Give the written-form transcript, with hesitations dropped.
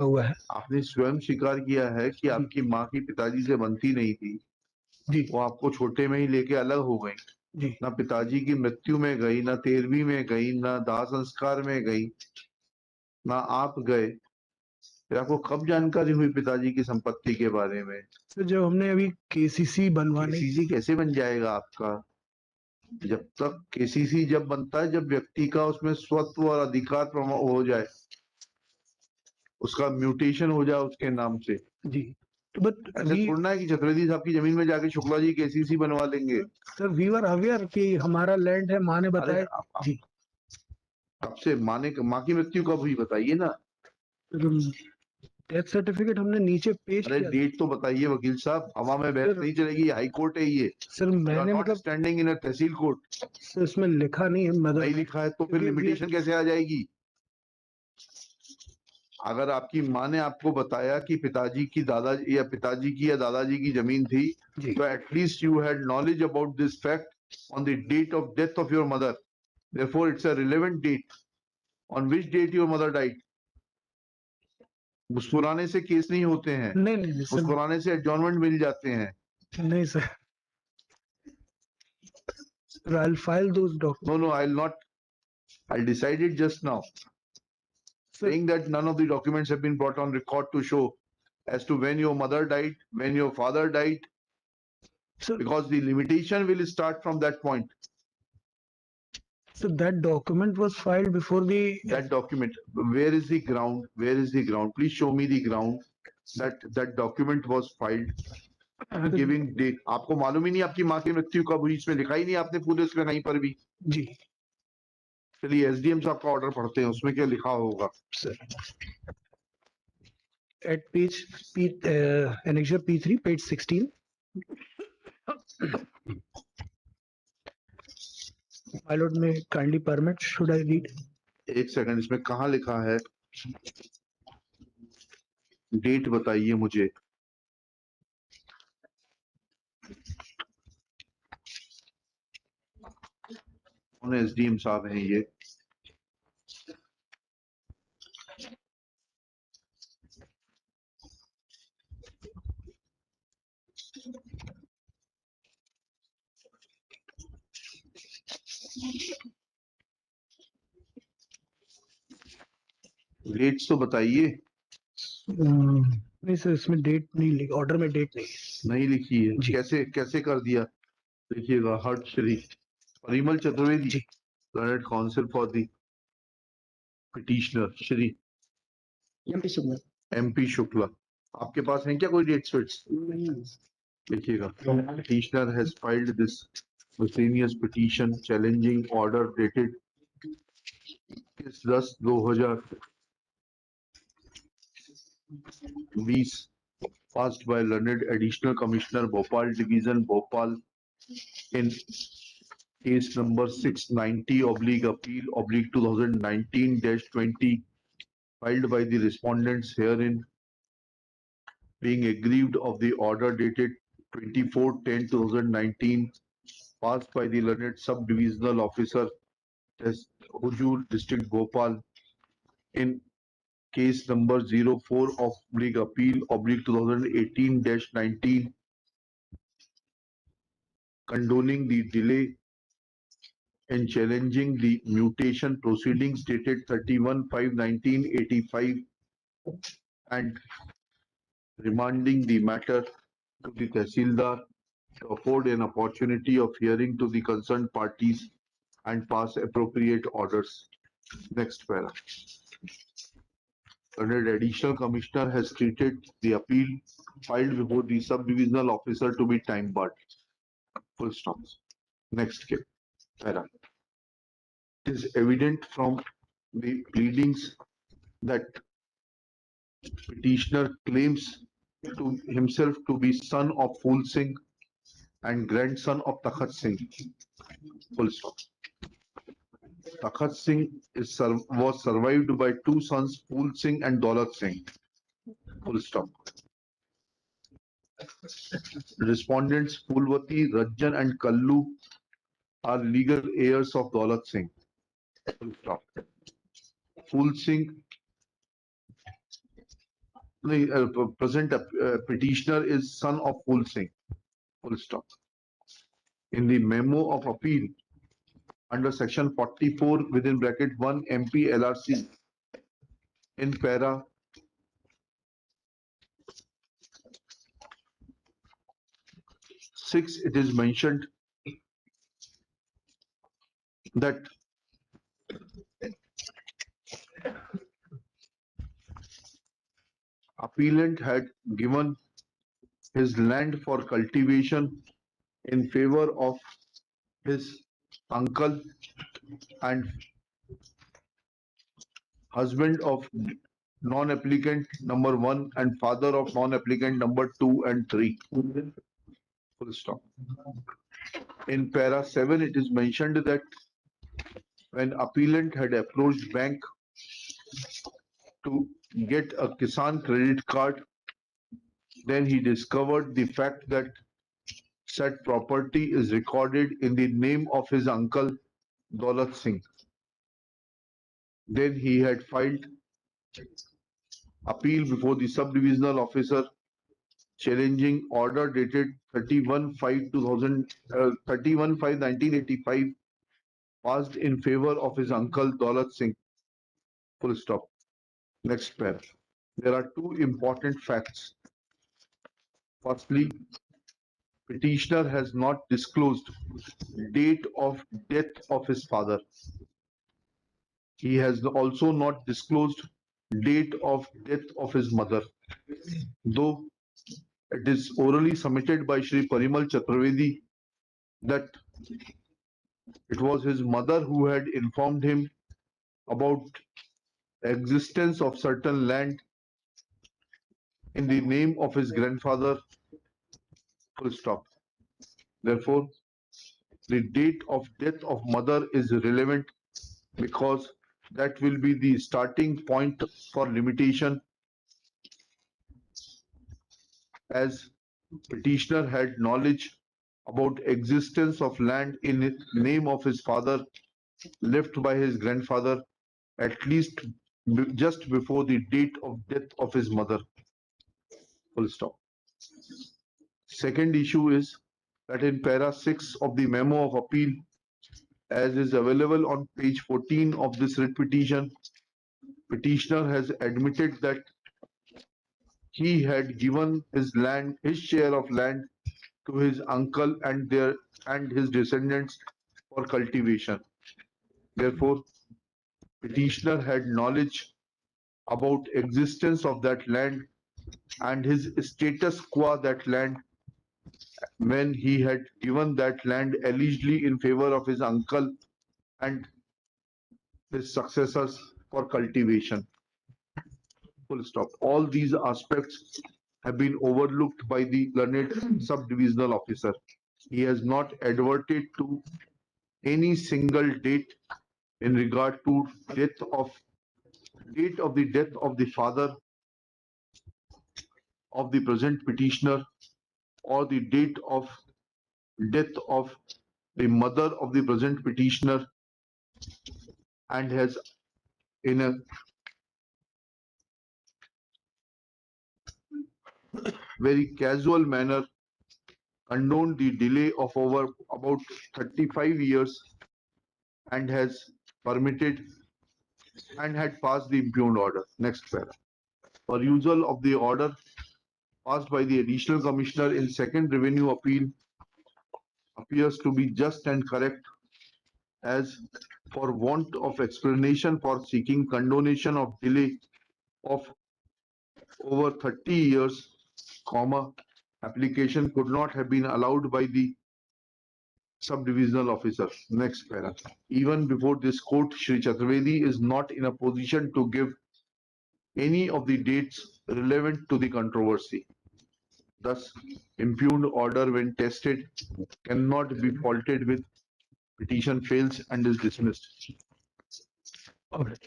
हुआ है। आपने स्वयं स्वीकार किया है कि आपकी माँ की पिताजी से बनती नहीं थी जी वो आपको छोटे में ही लेके अलग हो गई। जी ना पिताजी की मृत्यु में गई, ना 13वीं में गई, ना दाह संस्कार में गई, ना आप गए। फिर आपको कब जानकारी हुई पिताजी की संपत्ति के बारे में? सर, जब हमने अभी केसीसी बनवाने केसीसी कैसे बन जाएगा आपका? जब तक केसीसी जब बनता है जब व्यक्ति का उसमें स्वत्व और अधिकार हो जाए, उसका म्यूटेशन हो जाए उसके नाम से। जी, तो बट ऐसे थोड़ा है कि चतुर्वेदी साहब की जमीन में जाके शुक्ला जी केसीसी बनवा लेंगे। सर, वी वर अवेयर कि हमारा लैंड है, माँ ने बताया। जी, आपसे माँ की मृत्यु कब हुई बताइए ना। डेथ सर्टिफिकेट हमने नीचे पेश अरे किया। डेट तो बताइए वकील साहब, हवा में बहस नहीं चलेगी, हाई कोर्ट है ये। सर मैंने मतलब standing in tehsil court. Sir इसमें लिखा नहीं है मदर, नहीं लिखा है तो फिर लिमिटेशन कैसे आ जाएगी? अगर आपकी माँ ने आपको बताया कि पिताजी की दादाजी या पिताजी की या दादाजी की जमीन थी, तो at least you had knowledge about this fact on the date of death of your mother. Therefore it's a relevant date on which date your mother died. मुस्कुराने से केस नहीं होते हैं। नहीं नहीं सर, मुस्कुराने से एडजॉर्नमेंट मिल जाते हैं। नहीं sir, I'll file those documents. No, I'll not. I'll decide it just now. Saying that none of the documents have been brought on record to show as to when your mother died, when your father died, because the limitation will start from that point. So that document was filed before the... That document, where is the ground? Where is the ground? Please show me the ground that document was filed. Giving date. आपको मालूम ही नहीं आपकी माँ की मृत्यु कब हुई, इसमें लिखा ही नहीं आपने पूरे उसमें कहीं पर भी। जी, चलिए एसडीएम साहब का ऑर्डर पढ़ते हैं, उसमें क्या लिखा होगा। Sir at page annexure P3 page 16 my lord, may kindly permit, should I read? एक सेकंड, इसमें कहाँ लिखा है? डेट बताइए मुझे। कौन एसडीएम साहब हैं ये? डेट्स तो बताइए। नहीं सर, इसमें डेट नहीं लिखी, ऑर्डर में डेट नहीं लिखी है। कैसे कैसे कर दिया? देखिएगा, heard Shri Parimal Chaturvedi, learned counsel for the petitioner Shri MP Shukla. आपके पास है क्या कोई डेट स्विट्स? देखिएगा, petitioner has filed this miscellaneous petition challenging order dated 21/10/2020 passed by learned additional commissioner Bhopal division Bhopal in case number 690 oblique appeal oblique 2019-20 filed by the respondents herein being aggrieved of the order dated 24/10/2019 passed by the learned sub-divisional officer Hujur district Bhopal in case number 04 oblique appeal oblique 2018-19 condoning the delay in challenging the mutation proceedings dated 31/5/1985 and remanding the matter to the Tehsildar to afford an opportunity of hearing to the concerned parties and pass appropriate orders. Next para. Under additional commissioner has treated the appeal filed before the sub-divisional officer to be time barred. Full stop. Next para. It is evident from the pleadings that petitioner claims to himself to be son of Phul Singh and grandson of Takhat Singh. Full stop. Takhat Singh was survived by two sons, Phul Singh and Daulat Singh. Full stop. Respondents Phulwati, Rajjan and Kallu are legal heirs of Daulat Singh. Full stop. Phul Singh The present petitioner is son of Full Singh. Full stop. In the memo of appeal under section 44 within bracket 1 MP LRC in para 6, it is mentioned that appellant had given his land for cultivation in favor of his uncle and husband of non-applicant number 1 and father of non-applicant number 2 and 3. Full stop. In para 7, it is mentioned that when appellant had approached bank to get a Kisan credit card, then he discovered the fact that said property is recorded in the name of his uncle Daulat Singh. Then he had filed appeal before the sub-divisional officer challenging order dated 31/5/1985 passed in favor of his uncle Daulat Singh. Full stop. Next pair. There are two important facts. Firstly, petitioner has not disclosed date of death of his father. He has also not disclosed date of death of his mother. Though it is orally submitted by Shri Parimal Chaturvedi that it was his mother who had informed him about existence of certain land in the name of his grandfather. Full stop. Therefore, the date of death of mother is relevant because that will be the starting point for limitation, as petitioner had knowledge about existence of land in the name of his father left by his grandfather at least just before the date of death of his mother. Full stop. Second issue is that in para 6 of the memo of appeal, as is available on page 14 of this writ petition, petitioner has admitted that he had given his land, his share of land, to his uncle and his descendants for cultivation. Therefore, petitioner had knowledge about existence of that land and his status quo that land when he had given that land allegedly in favor of his uncle and his successors for cultivation. Full stop. All these aspects have been overlooked by the learned sub-divisional officer. He has not adverted to any single date in regard to date of the death of the father of the present petitioner or the date of death of the mother of the present petitioner, and has in a very casual manner condoned the delay of over about 35 years and has permitted and had passed the impugned order. Next para. Perusal of the order passed by the additional commissioner in second revenue appeal appears to be just and correct, as for want of explanation for seeking condonation of delay of over 30 years, application could not have been allowed by the sub-divisional officer. Next para. Even before this court, Shri Chaturvedi is not in a position to give any of the dates relevant to the controversy. Thus, impugned order, when tested, cannot be faulted with petition fails and is dismissed. All right.